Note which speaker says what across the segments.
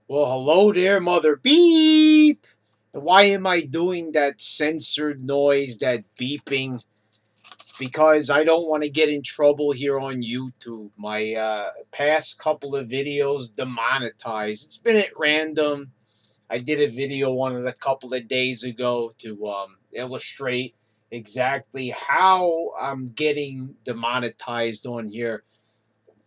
Speaker 1: Well, hello there, mother beep. Why am I doing that censored noise, that beeping? Because I don't want to get in trouble here on YouTube. My past couple of videos demonetized. It's been at random. I did a video on it a couple of days ago to illustrate exactly how I'm getting demonetized on here,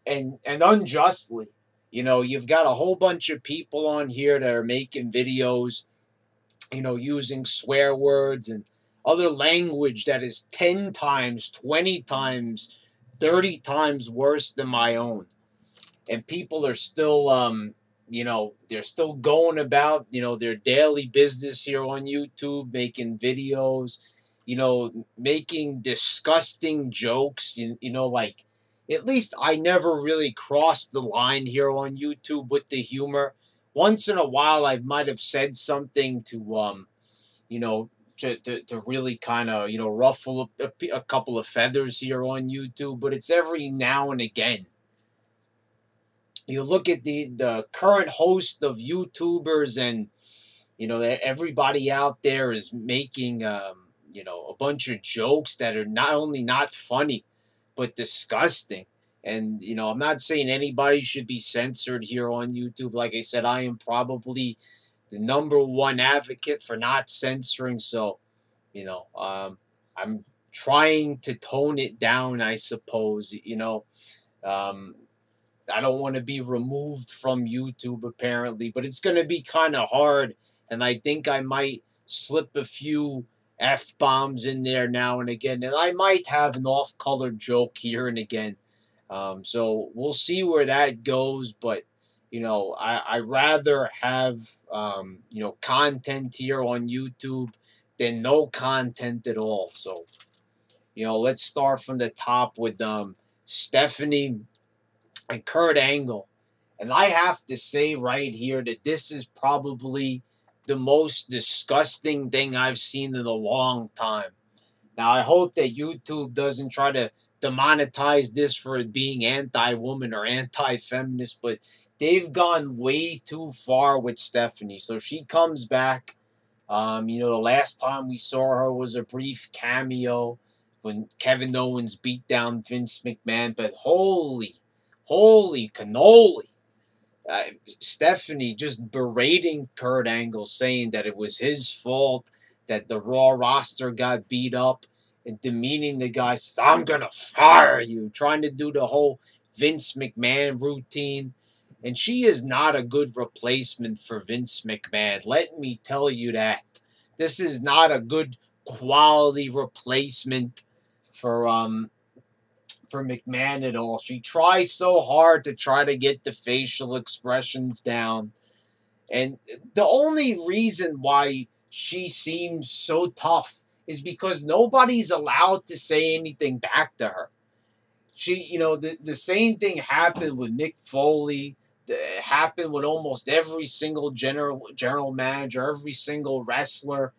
Speaker 1: and unjustly. You've got a whole bunch of people on here that are making videos, using swear words and other language that is 10 times, 20 times, 30 times worse than my own. And people are still, they're still going about, their daily business here on YouTube, making videos, making disgusting jokes, like, at least I never really crossed the line here on YouTube with the humor. Once in a while, I might have said something you know, to really kind of, ruffle a couple of feathers here on YouTube, but it's every now and again. You look at the current host of YouTubers, and everybody out there is making a bunch of jokes that are not only not funny but disgusting. And I'm not saying anybody should be censored here on YouTube. Like I said, I am probably the number one advocate for not censoring. So I'm trying to tone it down, I suppose. Um, I don't want to be removed from YouTube apparently, but it's going to be kind of hard. And I think I might slip a few F bombs in there now and again. And I might have an off color joke here and again. So we'll see where that goes. But, I rather have, content here on YouTube than no content at all. So, let's start from the top with Stephanie and Kurt Angle. And I have to say right here that this is probably the most disgusting thing I've seen in a long time. Now, I hope that YouTube doesn't try to demonetize this for being anti woman or anti feminist, but they've gone way too far with Stephanie. So she comes back. The last time we saw her was a brief cameo when Kevin Owens beat down Vince McMahon, but holy cannoli. Stephanie just berating Kurt Angle, saying that it was his fault that the Raw roster got beat up, and demeaning the guy. Says, I'm going to fire you. Trying to do the whole Vince McMahon routine. And she is not a good replacement for Vince McMahon. Let me tell you that. This is not a good quality replacement for McMahon at all. She tries so hard to try to get the facial expressions down. And the only reason why she seems so tough is because nobody's allowed to say anything back to her. The same thing happened with Mick Foley. It happened with almost every single general manager, every single wrestler.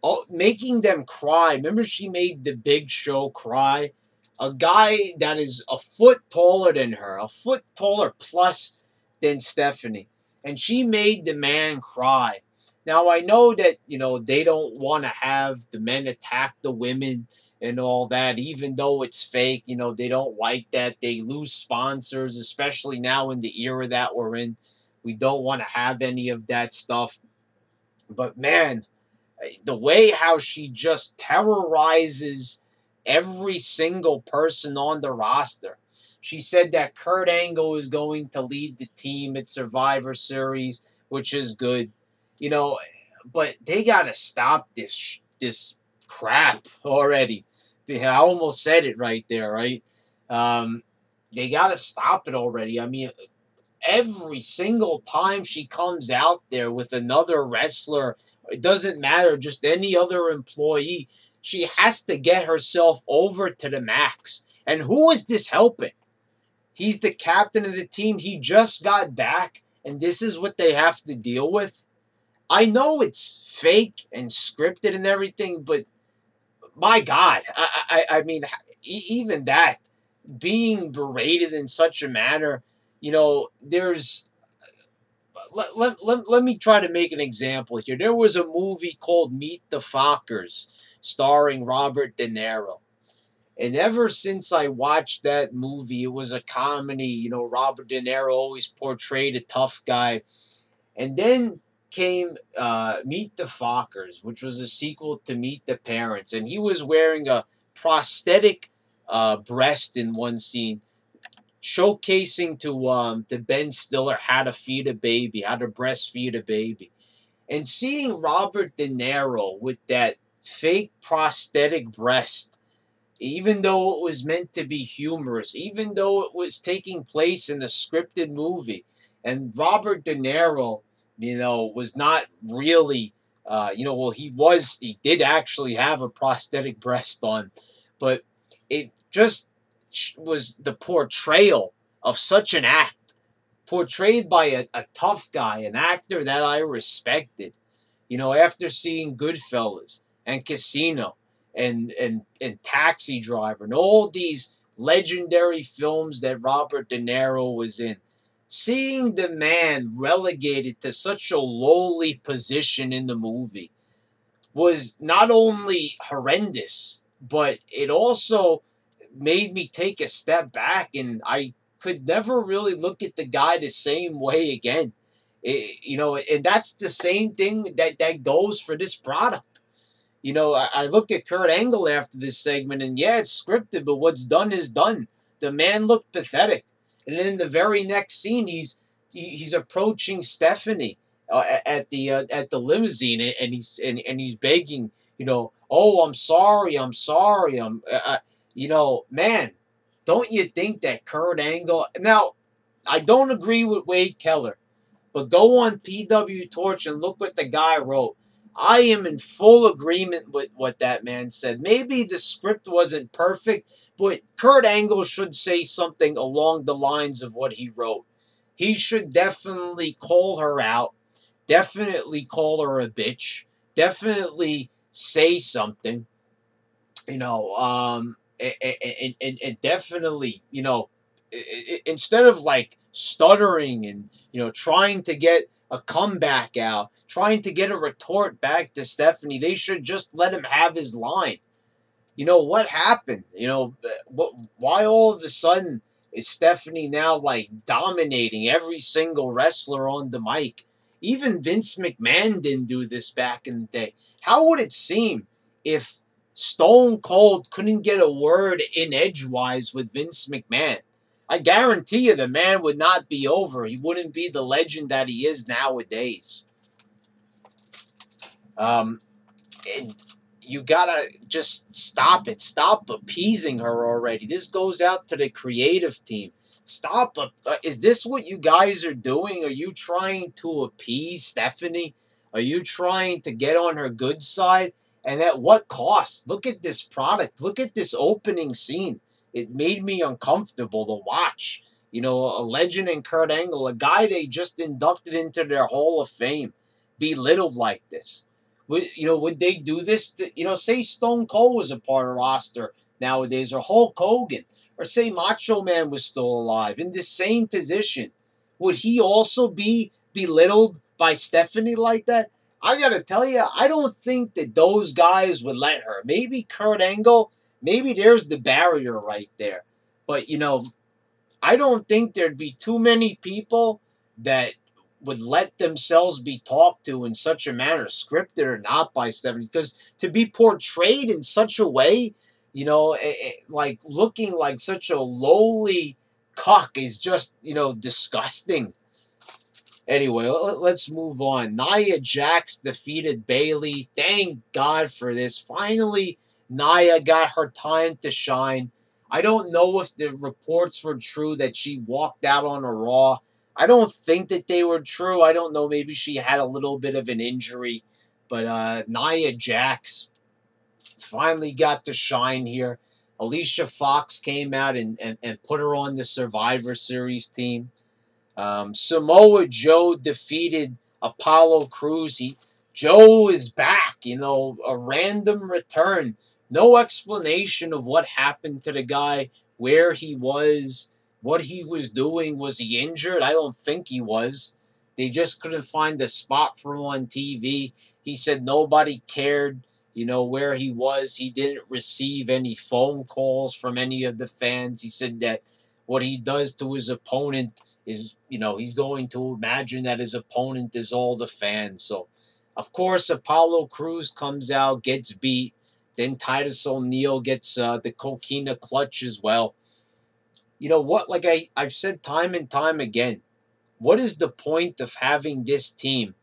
Speaker 1: Oh, making them cry. Remember, she made the Big Show cry. A guy that is a foot taller than her, a foot taller plus than Stephanie, and she made the man cry. Now I know that they don't want to have the men attack the women and all that, even though it's fake. They don't like that. They lose sponsors, especially now in the era that we're in. We don't want to have any of that stuff. But man, the way how she just terrorizes every single person on the roster. She said that Kurt Angle is going to lead the team at Survivor Series, which is good, you know. But they got to stop this crap already. I almost said it right there, right? They got to stop it already. I mean, every single time she comes out there with another wrestler, it doesn't matter, just any other employee, she has to get herself over to the max. And who is this helping? He's the captain of the team. He just got back, and this is what they have to deal with. I know it's fake and scripted and everything, but my God, I mean, even that, being berated in such a manner, there's let me try to make an example here. There was a movie called Meet the Fockers, starring Robert De Niro. And ever since I watched that movie, it was a comedy. You know, Robert De Niro always portrayed a tough guy. And then came Meet the Fockers, which was a sequel to Meet the Parents. And he was wearing a prosthetic breast in one scene, showcasing to Ben Stiller how to feed a baby, how to breastfeed a baby. And seeing Robert De Niro with that fake prosthetic breast, even though it was meant to be humorous, even though it was taking place in a scripted movie, and Robert De Niro, was not really, well, he did actually have a prosthetic breast on, but it just was the portrayal of such an act, portrayed by a tough guy, an actor that I respected. After seeing Goodfellas and Casino and Taxi Driver and all these legendary films that Robert De Niro was in, seeing the man relegated to such a lowly position in the movie was not only horrendous, but it also made me take a step back, and I could never really look at the guy the same way again. And that's the same thing that goes for this product. I look at Kurt Angle after this segment, and yeah, it's scripted, but what's done is done. The man looked pathetic, and in the very next scene, he's approaching Stephanie at the limousine, and he's begging, oh, I'm sorry, man, don't you think that Kurt Angle? Now, I don't agree with Wade Keller, but go on PW Torch and look what the guy wrote. I am in full agreement with what that man said. Maybe the script wasn't perfect, but Kurt Angle should say something along the lines of what he wrote. He should definitely call her out, definitely call her a bitch, definitely say something, and definitely, instead of like stuttering and, trying to get a comeback out, trying to get a retort back to Stephanie, they should just let him have his line. What happened? Why all of a sudden is Stephanie now like dominating every single wrestler on the mic? Even Vince McMahon didn't do this back in the day. How would it seem if Stone Cold couldn't get a word in edgewise with Vince McMahon? I guarantee you the man would not be over. He wouldn't be the legend that he is nowadays. And you gotta just stop it. Stop appeasing her already. This goes out to the creative team. Stop. Is this what you guys are doing? Are you trying to appease Stephanie? Are you trying to get on her good side? And at what cost? Look at this product. Look at this opening scene. It made me uncomfortable to watch. A legend in Kurt Angle, a guy they just inducted into their Hall of Fame, belittled like this. Would they do this? Say Stone Cold was a part of the roster nowadays, or Hulk Hogan, or say Macho Man was still alive in the same position. Would he also be belittled by Stephanie like that? I gotta tell you, I don't think that those guys would let her. Maybe Kurt Angle, maybe there's the barrier right there. But, I don't think there'd be too many people that would let themselves be talked to in such a manner, scripted or not, by Stephanie. Because to be portrayed in such a way, like looking like such a lowly cuck is just, disgusting. Anyway, let's move on. Nia Jax defeated Bayley. Thank God for this. Finally, Nia got her time to shine. I don't know if the reports were true that she walked out on a Raw. I don't think that they were true. I don't know. Maybe she had a little bit of an injury. But Nia Jax finally got to shine here. Alicia Fox came out and put her on the Survivor Series team. Samoa Joe defeated Apollo Crews. Joe is back, a random return. No explanation of what happened to the guy, where he was, what he was doing. Was he injured? I don't think he was. They just couldn't find a spot for him on TV. He said nobody cared, where he was. He didn't receive any phone calls from any of the fans. He said that what he does to his opponent is, he's going to imagine that his opponent is all the fans. So, of course, Apollo Crews comes out, gets beat. Then Titus O'Neil gets the coquina clutch as well. You know what? Like I've said time and time again, what is the point of having this team?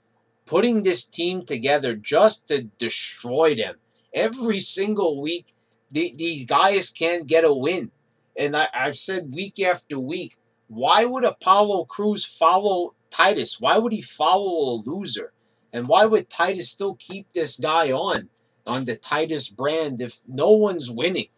Speaker 1: Putting this team together just to destroy them. Every single week, these guys can't get a win. And I've said week after week, why would Apollo Crews follow Titus? Why would he follow a loser? And why would Titus still keep this guy on the Titus brand if no one's winning?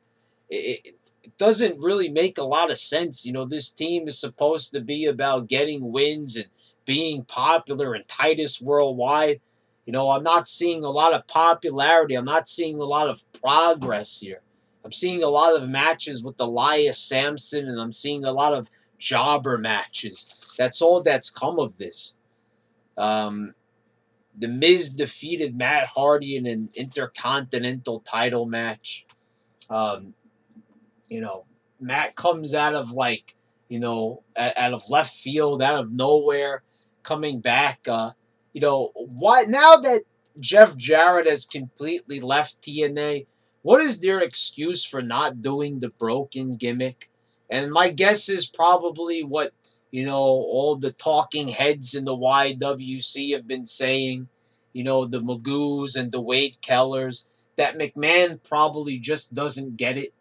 Speaker 1: It doesn't really make a lot of sense. This team is supposed to be about getting wins and being popular and Titus worldwide. I'm not seeing a lot of popularity. I'm not seeing a lot of progress here. I'm seeing a lot of matches with Elias Samson, and I'm seeing a lot of jobber matches. That's all that's come of this. The Miz defeated Matt Hardy in an Intercontinental title match. Matt comes out of out of left field, out of nowhere, coming back. Why now that Jeff Jarrett has completely left TNA, what is their excuse for not doing the broken gimmick? And my guess is probably what, all the talking heads in the YWC have been saying, the Magoos and the Wade Kellers, that McMahon probably just doesn't get it.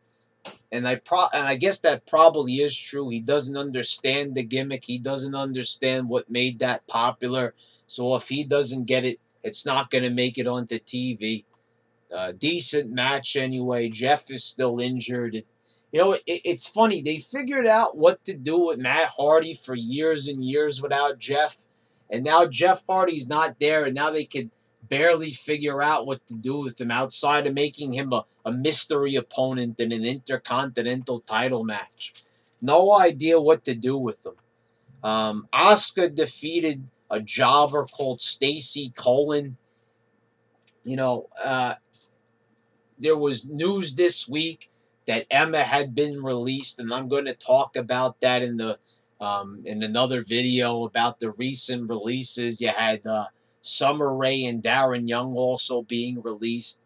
Speaker 1: And I guess that probably is true. He doesn't understand the gimmick. He doesn't understand what made that popular. So if he doesn't get it, it's not going to make it onto TV. Decent match anyway. Jeff is still injured. It's funny. They figured out what to do with Matt Hardy for years and years without Jeff. And now Jeff Hardy's not there. And now they could barely figure out what to do with him outside of making him a mystery opponent in an Intercontinental title match. No idea what to do with him. Asuka defeated a jobber called Stacy Colin. There was news this week that Emma had been released, and I'm going to talk about that in another video about the recent releases. You had Summer Rae and Darren Young also being released.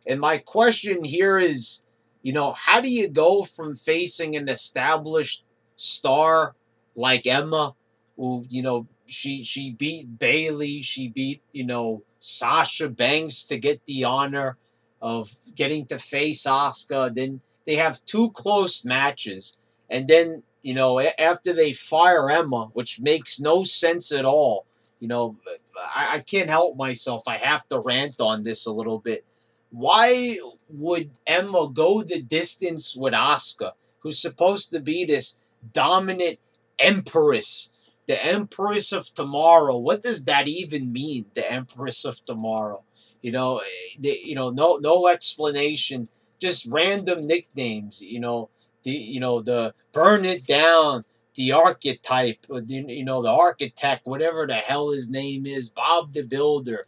Speaker 1: And my question here is, how do you go from facing an established star like Emma, who, she beat Bayley, she beat, Sasha Banks to get the honor of getting to face Asuka. Then they have 2 close matches. And then, after they fire Emma, which makes no sense at all, I can't help myself. I have to rant on this a little bit. Why would Emma go the distance with Asuka, who's supposed to be this dominant empress, the Empress of Tomorrow? What does that even mean, the Empress of Tomorrow? No explanation, just random nicknames. The Burn It Down, the Archetype, the Architect, whatever the hell his name is, Bob the Builder,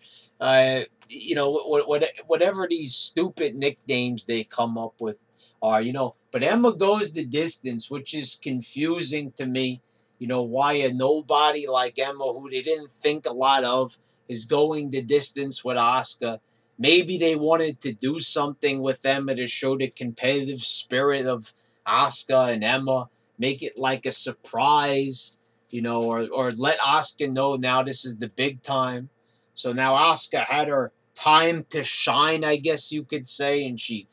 Speaker 1: whatever these stupid nicknames they come up with are, But Emma goes the distance, which is confusing to me. Why a nobody like Emma, who they didn't think a lot of, is going the distance with Asuka. Maybe they wanted to do something with Emma to show the competitive spirit of Asuka and Emma. Make it like a surprise, or let Asuka know now this is the big time. So now Asuka had her time to shine, I guess you could say, and she,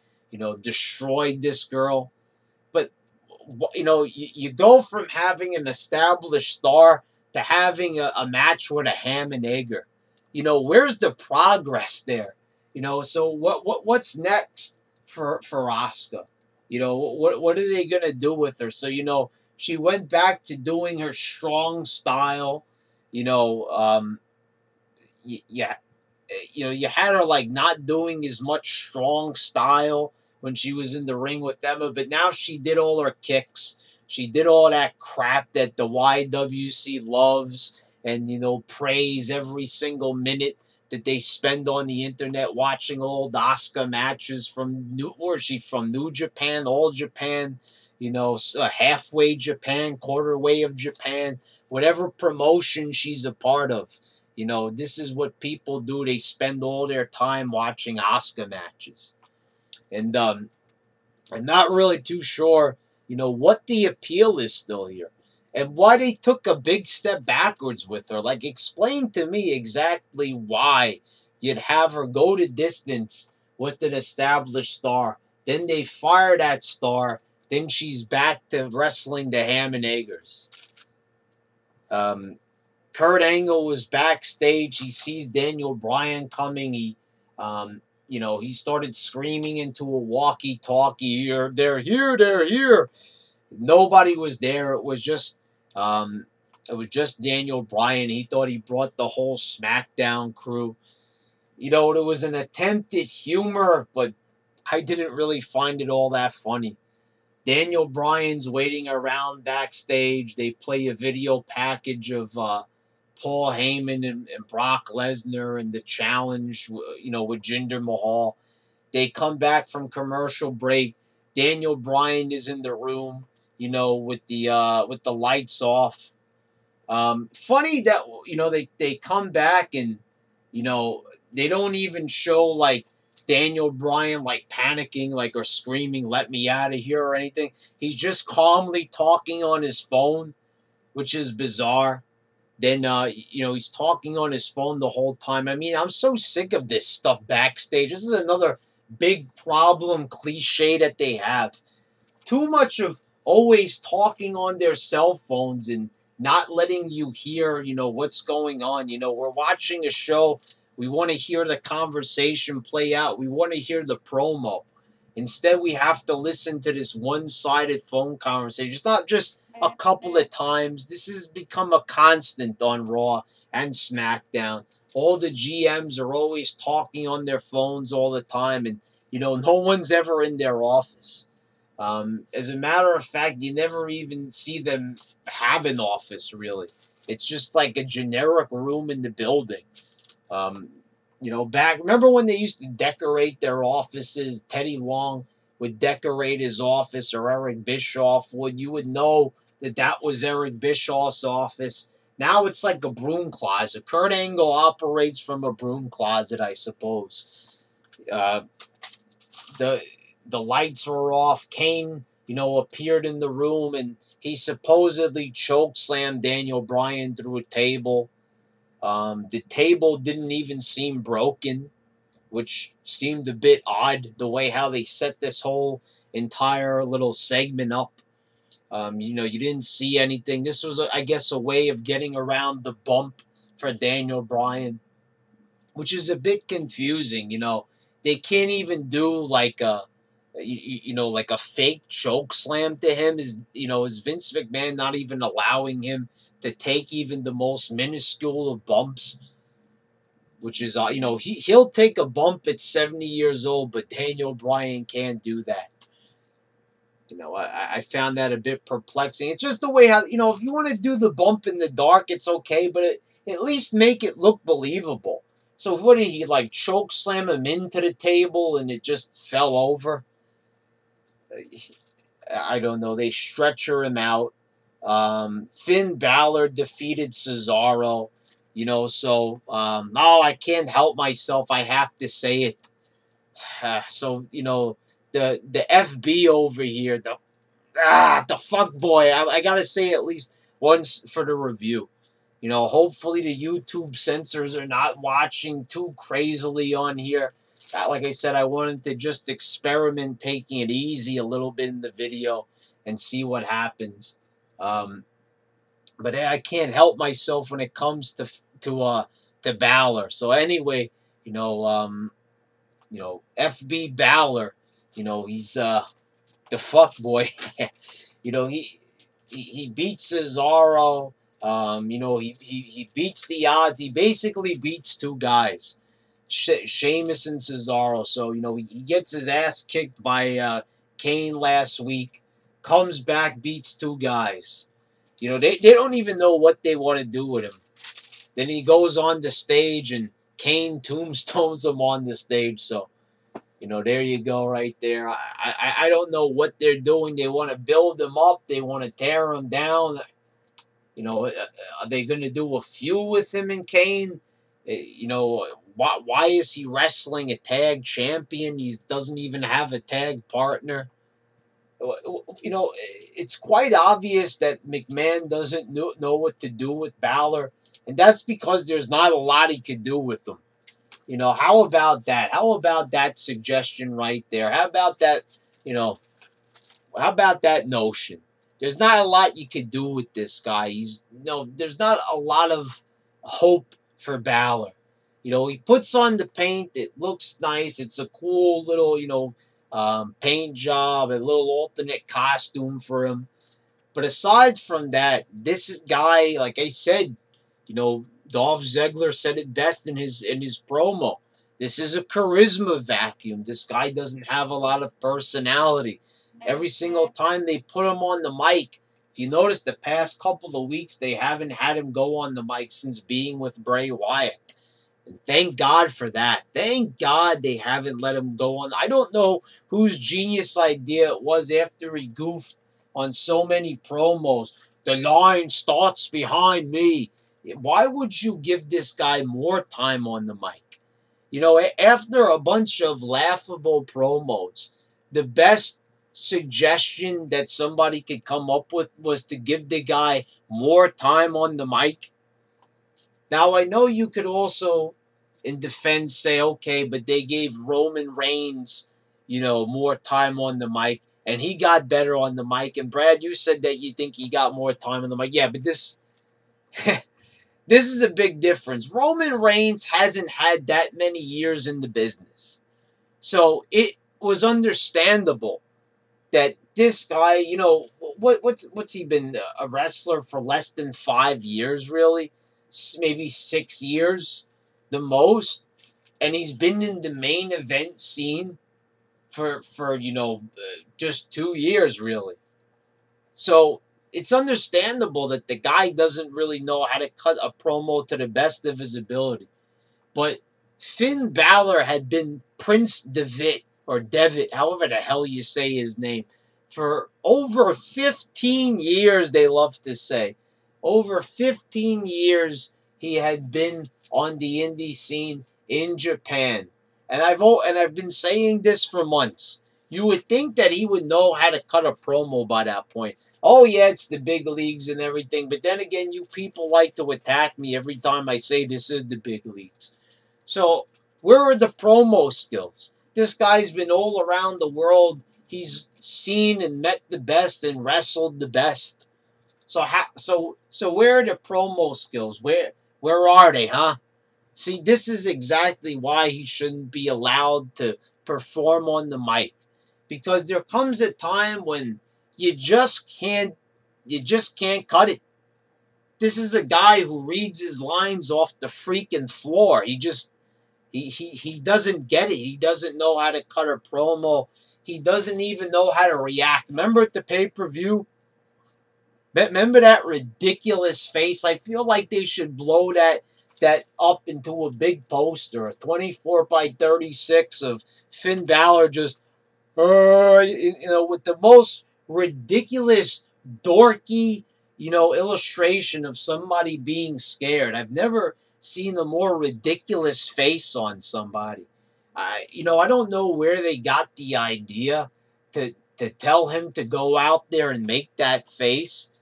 Speaker 1: destroyed this girl. But, you go from having an established star to having a match with a ham and egger. Where's the progress there? So what's next for Asuka? What are they going to do with her? So, she went back to doing her strong style. You had her like not doing as much strong style when she was in the ring with Emma, but now she did all her kicks. She did all that crap that the YWC loves and, you know, praise every single minute that they spend on the internet watching old Asuka matches from where's she from? New Japan, All Japan, you know, halfway Japan, quarter way of Japan, whatever promotion she's a part of. You know, this is what people do. They spend all their time watching Asuka matches. And I'm not really too sure, you know, what the appeal is still here. And why they took a big step backwards with her. Like, explain to me exactly why you'd have her go to distance with an established star. Then they fire that star. Then she's back to wrestling the Ham and Eggers. Kurt Angle was backstage. He sees Daniel Bryan coming. You know, he started screaming into a walkie-talkie. Here, they're here, they're here. Nobody was there. It was just Daniel Bryan. He thought he brought the whole SmackDown crew. You know, it was an attempt at humor, but I didn't really find it all that funny. Daniel Bryan's waiting around backstage. They play a video package of Paul Heyman and Brock Lesnar and the challenge, you know, with Jinder Mahal. They come back from commercial break. Daniel Bryan is in the room, you know, with the lights off. Funny that, you know, they come back and, you know, they don't even show like Daniel Bryan like panicking, like, or screaming, "Let me out of here," or anything. He's just calmly talking on his phone, which is bizarre. Then, you know, he's talking on his phone the whole time. I mean, I'm so sick of this stuff backstage. This is another big problem cliche that they have. Too much of always talking on their cell phones and not letting you hear, you know, what's going on. You know, we're watching a show. We want to hear the conversation play out. We want to hear the promo. Instead, we have to listen to this one-sided phone conversation. It's not just a couple of times. This has become a constant on Raw and SmackDown. All the GMs are always talking on their phones all the time, and, you know, no one's ever in their office. As a matter of fact, you never even see them have an office, really. It's just like a generic room in the building. You know, remember when they used to decorate their offices? Teddy Long would decorate his office, or Eric Bischoff would. You would know that was Eric Bischoff's office. Now it's like a broom closet. Kurt Angle operates from a broom closet, I suppose. The lights were off. Kane, you know, appeared in the room, and he supposedly chokeslammed Daniel Bryan through a table. The table didn't even seem broken, which seemed a bit odd, the way how they set this whole entire little segment up. You know, you didn't see anything. This was, I guess, a way of getting around the bump for Daniel Bryan, which is a bit confusing. You know, they can't even do like like a fake choke slam to him. Is Vince McMahon not even allowing him to take even the most minuscule of bumps? Which is, he'll take a bump at 70 years old, but Daniel Bryan can't do that. You know, I found that a bit perplexing. It's just the way how, you know, if you want to do the bump in the dark, it's okay, but at least make it look believable. So what did he, like, choke slam him into the table and it just fell over? I don't know. They stretcher him out. Finn Balor defeated Cesaro. You know, so, I can't help myself. I have to say it. So, you know, the FB over here, the fuck boy. I gotta say at least once for the review. You know, hopefully the YouTube censors are not watching too crazily on here. Like I said, I wanted to just experiment taking it easy a little bit in the video and see what happens. But I can't help myself when it comes to Balor. So anyway, FB Balor, he's the fuck boy. He beats Cesaro. He beats the odds. He basically beats two guys, Sheamus and Cesaro. So he gets his ass kicked by Kane last week. Comes back, beats two guys. They don't even know what they want to do with him. Then he goes on the stage and Kane tombstones him on the stage. So, there you go right there. I don't know what they're doing. They want to build him up. They want to tear him down. Are they going to do a feud with him and Kane? Why is he wrestling a tag champion? He doesn't even have a tag partner. It's quite obvious that McMahon doesn't know what to do with Balor, and that's because there's not a lot he could do with him. How about that? How about that suggestion right there? How about that, how about that notion? There's not a lot you could do with this guy. There's not a lot of hope for Balor. He puts on the paint. It looks nice. It's a cool little, paint job, a little alternate costume for him. But aside from that, this guy, like I said, Dolph Ziggler said it best in his promo. This is a charisma vacuum. This guy doesn't have a lot of personality. Every single time they put him on the mic, if you notice the past couple of weeks, they haven't had him go on the mic since being with Bray Wyatt. And thank God for that. Thank God they haven't let him go on. I don't know whose genius idea it was after he goofed on so many promos. The line starts behind me. Why would you give this guy more time on the mic? After a bunch of laughable promos, the best suggestion that somebody could come up with was to give the guy more time on the mic. Now, I know you could also, in defense, say, okay, but they gave Roman Reigns, more time on the mic, and he got better on the mic. And Brad, you said that you think he got more time on the mic. Yeah, but this is a big difference. Roman Reigns hasn't had that many years in the business. So it was understandable that this guy, what's he been a wrestler for less than 5 years, really? Maybe 6 years, the most. And he's been in the main event scene for just 2 years, really. So it's understandable that the guy doesn't really know how to cut a promo to the best of his ability. But Finn Balor had been Prince Devitt, or Devitt, however the hell you say his name, for over 15 years, they love to say. Over 15 years he had been on the indie scene in Japan. And I've been saying this for months. You would think that he would know how to cut a promo by that point. Oh, yeah, it's the big leagues and everything. But then again, you people like to attack me every time I say this is the big leagues. So where are the promo skills? This guy's been all around the world. He's seen and met the best and wrestled the best. So where are the promo skills? Where are they, huh? See, this is exactly why he shouldn't be allowed to perform on the mic. Because there comes a time when you just can't cut it. This is a guy who reads his lines off the freaking floor. He doesn't get it. He doesn't know how to cut a promo. He doesn't even know how to react. Remember at the pay-per-view? Remember that ridiculous face? I feel like they should blow that up into a big poster, a 24x36 of Finn Balor just, with the most ridiculous, dorky, illustration of somebody being scared. I've never seen a more ridiculous face on somebody. I don't know where they got the idea to tell him to go out there and make that face,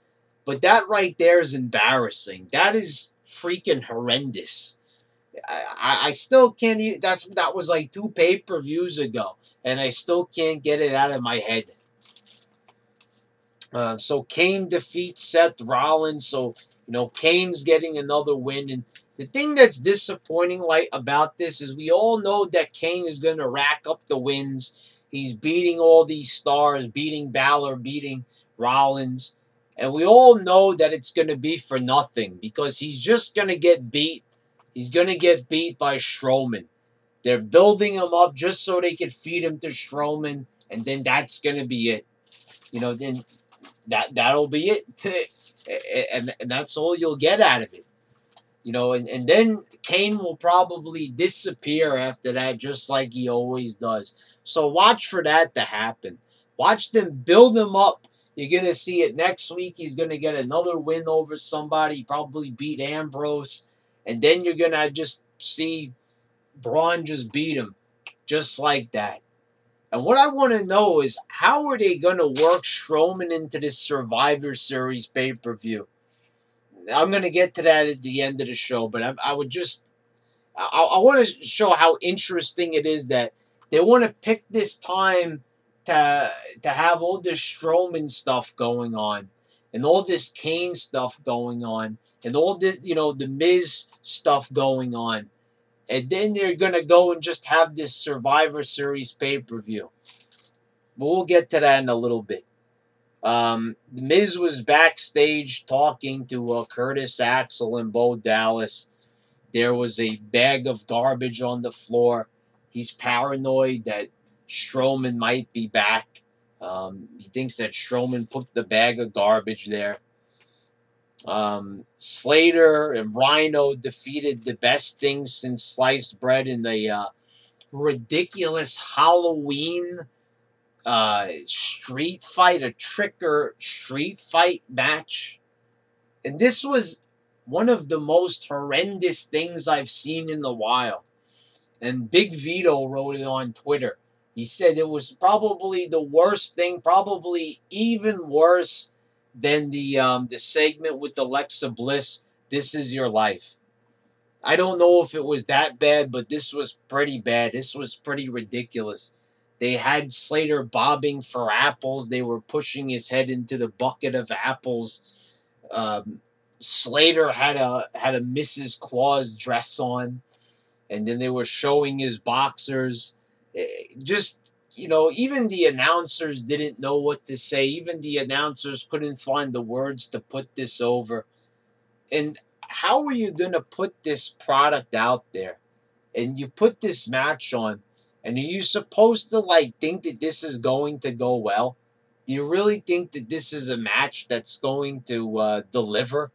Speaker 1: but that right there is embarrassing. That is freaking horrendous. I still can't even, that was like 2 pay-per-views ago, and I still can't get it out of my head. So Kane defeats Seth Rollins, so Kane's getting another win. And the thing that's disappointing about this is we all know that Kane is going to rack up the wins. He's beating all these stars, beating Balor, beating Rollins. And we all know that it's going to be for nothing because he's just going to get beat. He's going to get beat by Strowman. They're building him up just so they could feed him to Strowman, and then that's going to be it. Then that'll be it. And that's all you'll get out of it. You know, and then Kane will probably disappear after that, just like he always does. So watch for that to happen. Watch them build him up. You're going to see it next week. He's going to get another win over somebody, probably beat Ambrose. And then you're going to just see Braun just beat him, just like that. And what I want to know is, how are they going to work Strowman into this Survivor Series pay-per-view? I'm going to get to that at the end of the show, but I would just... I want to show how interesting it is that they want to pick this time to have all this Strowman stuff going on, and all this Kane stuff going on, and all this, the Miz stuff going on. And then they're going to go and just have this Survivor Series pay-per-view. But we'll get to that in a little bit. The Miz was backstage talking to Curtis Axel and Bo Dallas. There was a bag of garbage on the floor. He's paranoid that Strowman might be back. He thinks that Strowman put the bag of garbage there. Slater and Rhino defeated the best thing since sliced bread in the ridiculous Halloween street fight, a tricker street fight match. And this was one of the most horrendous things I've seen in a while. And Big Vito wrote it on Twitter. He said it was probably the worst thing, probably even worse than the segment with Alexa Bliss, This Is Your Life. I don't know if it was that bad, but this was pretty bad. This was pretty ridiculous. They had Slater bobbing for apples. They were pushing his head into the bucket of apples. Slater had a Mrs. Claus dress on, and then they were showing his boxers. Even the announcers didn't know what to say. Even the announcers couldn't find the words to put this over. And how are you going to put this product out there? And you put this match on, and are you supposed to think that this is going to go well? Do you really think that this is a match that's going to deliver?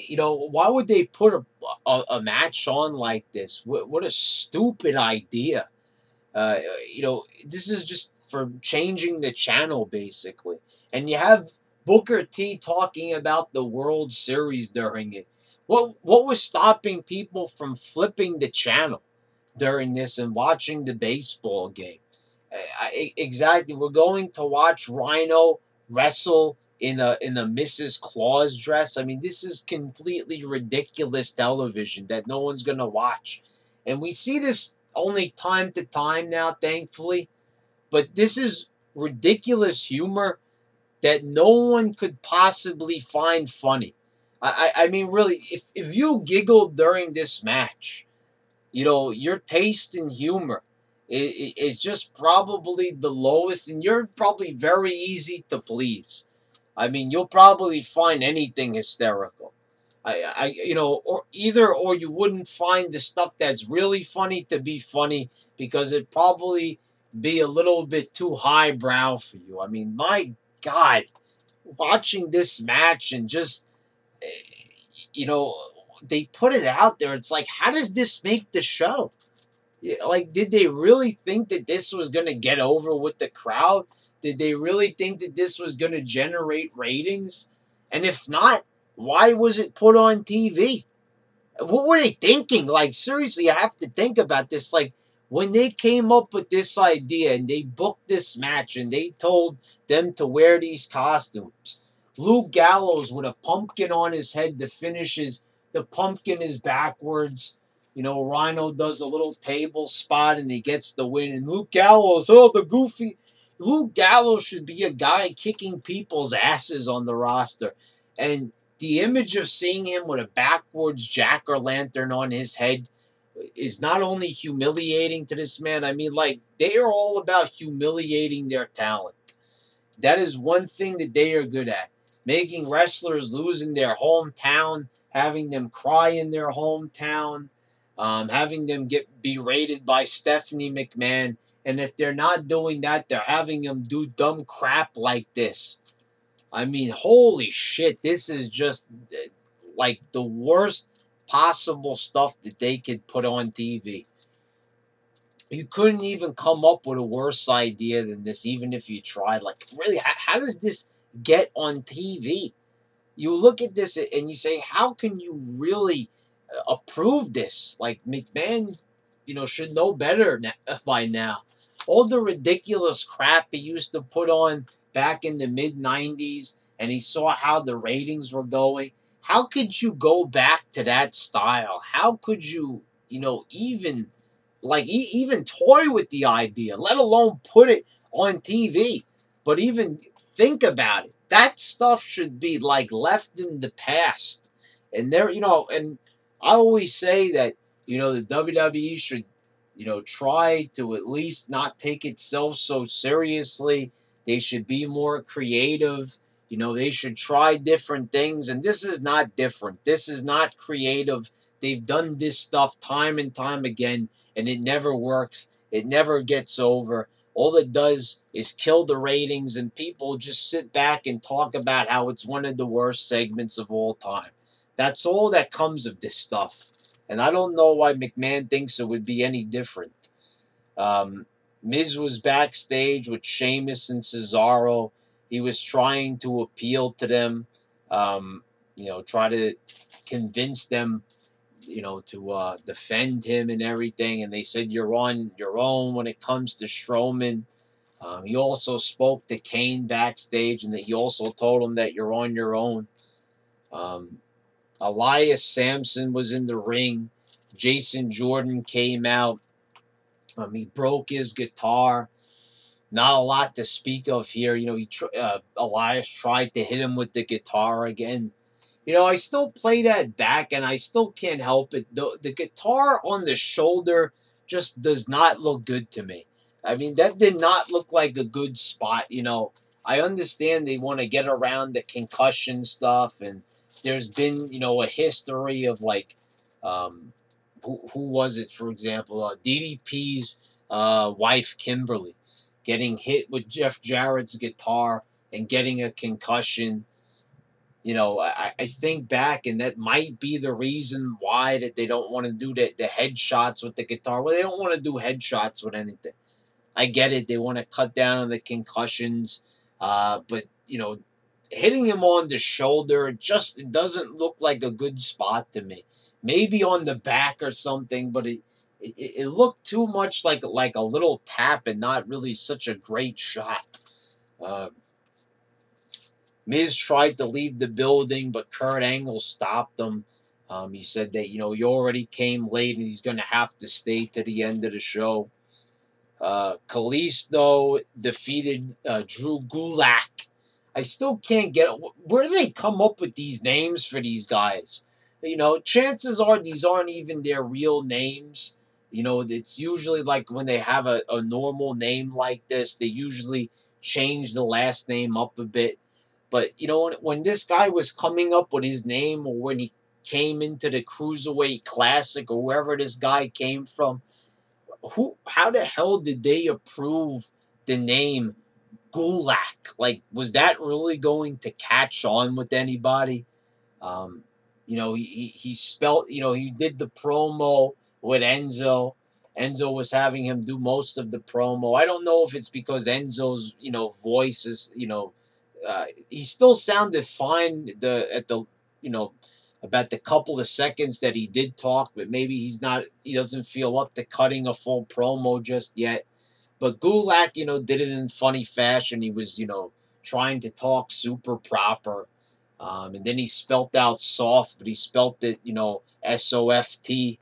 Speaker 1: Why would they put a match on like this? What a stupid idea. This is just for changing the channel, basically. And you have Booker T talking about the World Series during it. What was stopping people from flipping the channel during this and watching the baseball game? Exactly. We're going to watch Rhino wrestle in a Mrs. Claus dress. I mean, this is completely ridiculous television that no one's going to watch. And we see this only time to time now, thankfully. But this is ridiculous humor that no one could possibly find funny. I mean, really, if you giggled during this match, your taste in humor is just probably the lowest, and you're probably very easy to please. I mean, you'll probably find anything hysterical. Or you wouldn't find the stuff that's really funny to be funny, because it'd probably be a little bit too highbrow for you. I mean, my God, watching this match and just, they put it out there. It's like, how does this make the show? Did they really think that this was going to get over with the crowd? Did they really think that this was going to generate ratings? And if not, why was it put on TV? What were they thinking? Seriously, I have to think about this. When they came up with this idea and they booked this match and they told them to wear these costumes, Luke Gallows with a pumpkin on his head, the finishes, the pumpkin is backwards. Rhino does a little table spot and he gets the win. And Luke Gallows, the goofy. Luke Gallows should be a guy kicking people's asses on the roster. And the image of seeing him with a backwards jack-o'-lantern on his head is not only humiliating to this man. I mean, they are all about humiliating their talent. That is one thing that they are good at. Making wrestlers lose in their hometown, having them cry in their hometown, having them get berated by Stephanie McMahon. And if they're not doing that, they're having them do dumb crap like this. I mean, holy shit, this is just like the worst possible stuff that they could put on TV. You couldn't even come up with a worse idea than this, even if you tried. Like, really, how does this get on TV? You look at this and you say, how can you really approve this? Like, McMahon, should know better by now. All the ridiculous crap he used to put on back in the mid 90s, and he saw how the ratings were going. How could you go back to that style? How could you, even even toy with the idea, let alone put it on TV? But even think about it. That stuff should be like left in the past. And and I always say that, the WWE should, try to at least not take itself so seriously. They should be more creative. They should try different things. And this is not different. This is not creative. They've done this stuff time and time again, and it never works. It never gets over. All it does is kill the ratings, and people just sit back and talk about how it's one of the worst segments of all time. That's all that comes of this stuff. And I don't know why McMahon thinks it would be any different. Miz was backstage with Sheamus and Cesaro. He was trying to appeal to them, try to convince them, to defend him and everything. And they said, you're on your own when it comes to Strowman. He also spoke to Kane backstage, and that he also told him that you're on your own. Elias Sampson was in the ring. Jason Jordan came out. He broke his guitar. Not a lot to speak of here. Elias tried to hit him with the guitar again. I still play that back, and I still can't help it. The guitar on the shoulder just does not look good to me. I mean, that did not look like a good spot. I understand they want to get around the concussion stuff, and there's been, a history of like, who was it, for example, DDP's wife, Kimberly, getting hit with Jeff Jarrett's guitar and getting a concussion. I think back, and that might be the reason why that they don't want to do the headshots with the guitar. Well, they don't want to do headshots with anything. I get it. They want to cut down on the concussions. But, hitting him on the shoulder, it doesn't look like a good spot to me. Maybe on the back or something, but it looked too much like a little tap and not really such a great shot. Miz tried to leave the building, but Kurt Angle stopped him. He said that, he already came late and he's going to have to stay to the end of the show. Kalisto defeated Drew Gulak. I still can't get it. Where do they come up with these names for these guys? Chances are these aren't even their real names. It's usually like when they have a normal name like this, they usually change the last name up a bit. But, when this guy was coming up with his name, or when he came into the Cruiserweight Classic, or wherever this guy came from, how the hell did they approve the name Gulak? Like, was that really going to catch on with anybody? He spelt, he did the promo with Enzo. Enzo was having him do most of the promo. I don't know if it's because Enzo's, voice is, he still sounded fine about the couple of seconds that he did talk, but maybe he doesn't feel up to cutting a full promo just yet. But Gulak, did it in funny fashion. He was, trying to talk super proper. And then he spelt out soft, but he spelt it, S-O-F-T.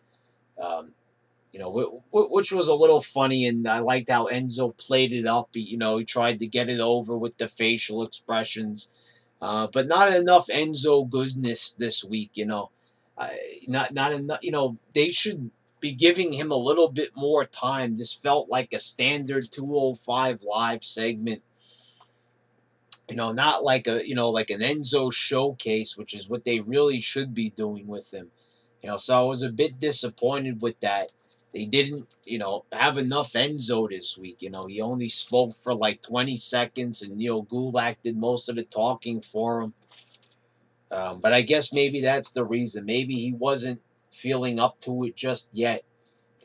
Speaker 1: Which was a little funny, and I liked how Enzo played it up. He tried to get it over with the facial expressions, but not enough Enzo goodness this week. Not enough. They should be giving him a little bit more time. This felt like a standard 205 live segment. Not like like an Enzo showcase, which is what they really should be doing with him. So I was a bit disappointed with that. They didn't, have enough Enzo this week. He only spoke for like 20 seconds, and, Gulak did most of the talking for him. But I guess maybe that's the reason. Maybe he wasn't feeling up to it just yet.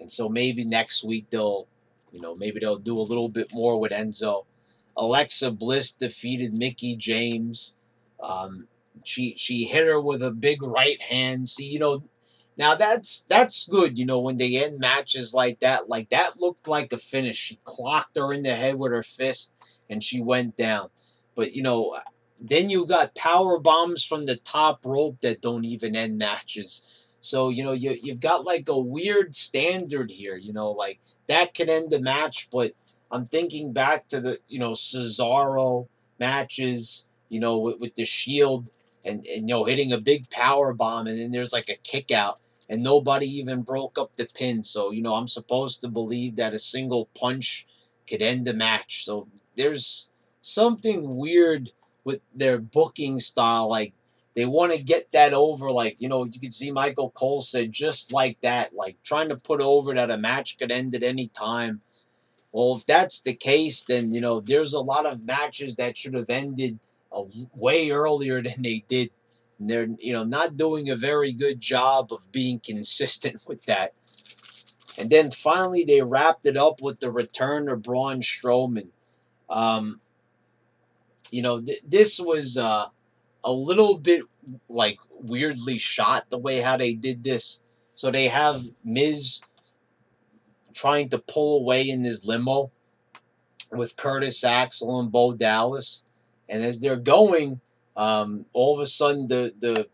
Speaker 1: And so maybe next week maybe they'll do a little bit more with Enzo. Alexa Bliss defeated Mickey James. Um, she hit her with a big right hand. See, now that's good. When they end matches like that looked like a finish. She clocked her in the head with her fist, and she went down. But then you got power bombs from the top rope that don't even end matches. So you've got like a weird standard here. Like that could end the match, but I'm thinking back to the Cesaro matches. With the Shield and hitting a big power bomb, and then there's like a kick out, and nobody even broke up the pin. So I'm supposed to believe that a single punch could end the match. So there's something weird with their booking style. Like they want to get that over. Like you can see Michael Cole said just like that, like trying to put over that a match could end at any time. Well, if that's the case, then there's a lot of matches that should have ended way earlier than they did. And they're not doing a very good job of being consistent with that. And then finally, they wrapped it up with the return of Braun Strowman. Um, this was a little bit like weirdly shot the way how they did this. So they have Miz trying to pull away in his limo with Curtis Axel and Bo Dallas, and as they're going, all of a sudden the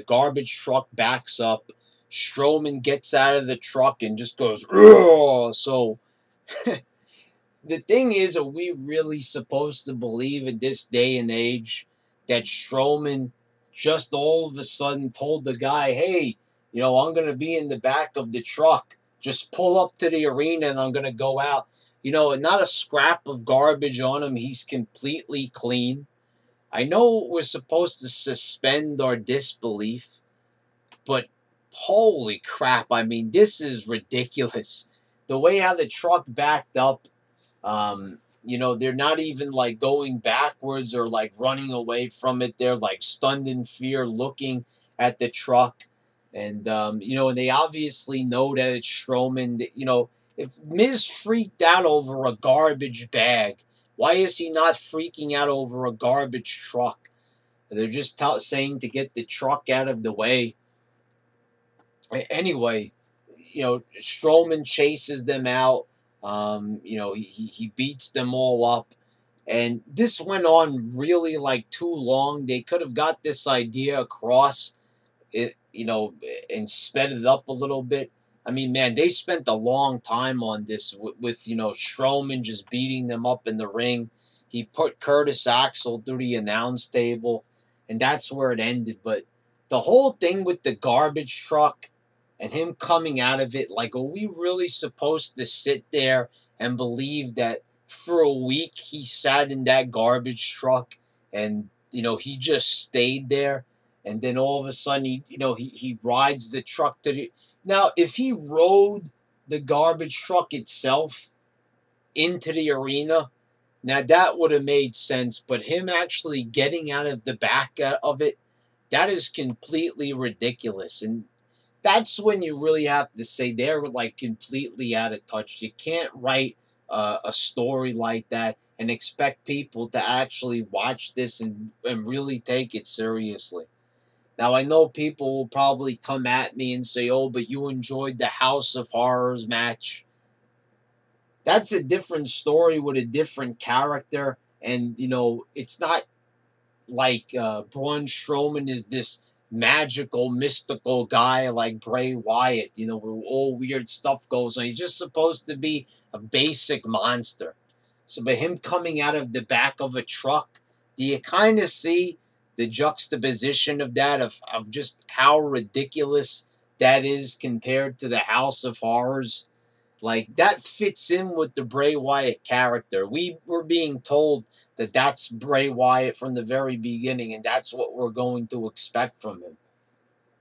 Speaker 1: garbage truck backs up. Strowman gets out of the truck and just goes, "Ugh!" So the thing is, are we really supposed to believe in this day and age that Strowman just all of a sudden told the guy, "Hey, I'm going to be in the back of the truck. Just pull up to the arena and I'm going to go out." Not a scrap of garbage on him. He's completely clean. I know we're supposed to suspend our disbelief, but holy crap. I mean, this is ridiculous. The way how the truck backed up, they're not even like going backwards or like running away from it. They're like stunned in fear looking at the truck. And, and they obviously know that it's Strowman. If Miz freaked out over a garbage bag, why is he not freaking out over a garbage truck? They're just saying to get the truck out of the way. Anyway, Strowman chases them out. He beats them all up. And this went on really like too long. They could have got this idea across, and sped it up a little bit. I mean, man, they spent a long time on this with Strowman just beating them up in the ring. He put Curtis Axel through the announce table, and that's where it ended. But the whole thing with the garbage truck and him coming out of it, like, are we really supposed to sit there and believe that for a week he sat in that garbage truck and, he just stayed there? And then all of a sudden, he rides the truck to the... Now, if he rode the garbage truck itself into the arena, now that would have made sense. But him actually getting out of the back of it, that is completely ridiculous. And that's when you really have to say they're like completely out of touch. You can't write a story like that and expect people to actually watch this and really take it seriously. Now, I know people will probably come at me and say, "Oh, but you enjoyed the House of Horrors match." That's a different story with a different character. And, it's not like Braun Strowman is this magical, mystical guy like Bray Wyatt, where all weird stuff goes on. He's just supposed to be a basic monster. So, by him coming out of the back of a truck, do you kind of see the juxtaposition of that, of just how ridiculous that is compared to the House of Horrors? Like, that fits in with the Bray Wyatt character. We were being told that that's Bray Wyatt from the very beginning, and that's what we're going to expect from him.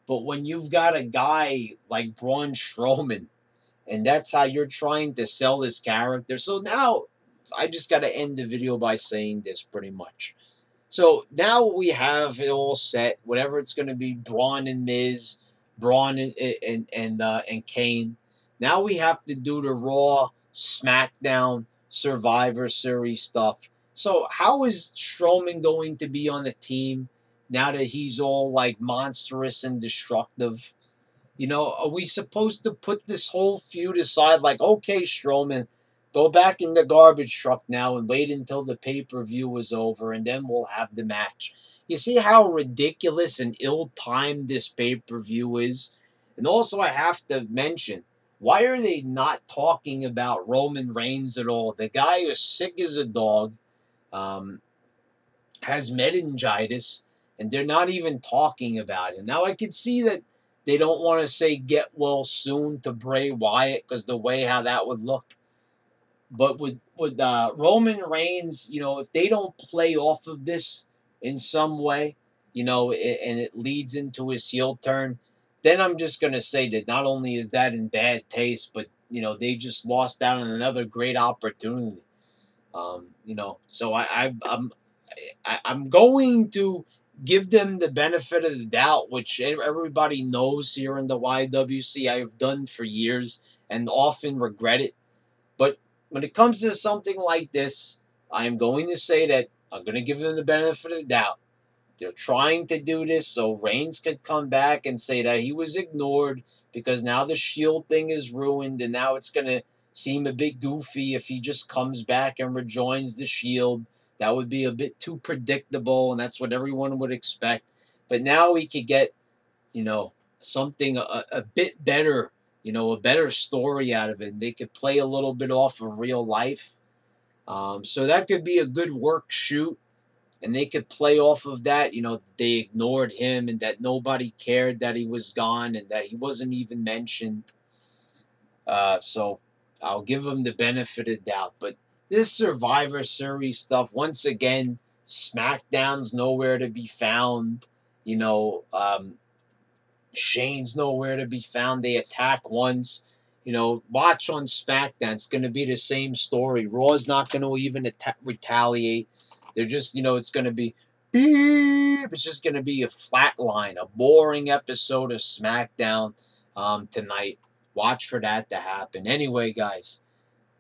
Speaker 1: But when you've got a guy like Braun Strowman, and that's how you're trying to sell this character. So now, I just got to end the video by saying this pretty much. So now we have it all set. Whatever it's going to be, Braun and Miz, Braun and Kane. Now we have to do the Raw, SmackDown, Survivor Series stuff. So how is Strowman going to be on the team now that he's all like monstrous and destructive? You know, are we supposed to put this whole feud aside? Like, okay, Strowman, go back in the garbage truck now and wait until the pay per view is over, and then we'll have the match. You see how ridiculous and ill timed this pay per view is? And also, I have to mention, why are they not talking about Roman Reigns at all? The guy is sick as a dog, um, has meningitis, and they're not even talking about him. Now, I could see that they don't want to say get well soon to Bray Wyatt because the way how that would look. But with Roman Reigns, you know, if they don't play off of this in some way, you know, and it leads into his heel turn, then I'm just going to say that not only is that in bad taste, but, you know, they just lost out on another great opportunity. You know, so I'm going to give them the benefit of the doubt, which everybody knows here in the YWC I have done for years and often regret it. But when it comes to something like this, I am going to say that I'm going to give them the benefit of the doubt. They're trying to do this so Reigns could come back and say that he was ignored because now the Shield thing is ruined and now it's going to seem a bit goofy if he just comes back and rejoins the Shield. That would be a bit too predictable, and that's what everyone would expect. But now we could get, you know, something a bit better, you know, a better story out of it. They could play a little bit off of real life. So that could be a good work shoot, and they could play off of that. You know, they ignored him and that nobody cared that he was gone and that he wasn't even mentioned. So I'll give them the benefit of the doubt. But this Survivor Series stuff, once again, SmackDown's nowhere to be found. You know, Shane's nowhere to be found. They attack once. You know, watch on SmackDown. It's going to be the same story. Raw's not going to even retaliate. They're just, you know, it's going to be beep. It's just going to be a flat line, a boring episode of SmackDown tonight. Watch for that to happen. Anyway, guys,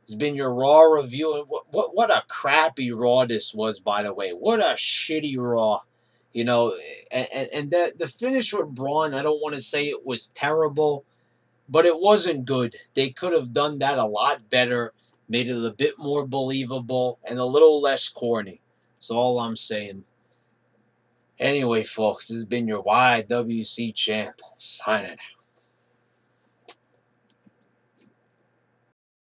Speaker 1: it's been your Raw review. And what a crappy Raw this was, by the way. What a shitty Raw. You know, and the finish with Braun, I don't want to say it was terrible, but it wasn't good. They could have done that a lot better, made it a bit more believable, and a little less corny. That's all I'm saying. Anyway, folks, this has been your YWC champ, signing out.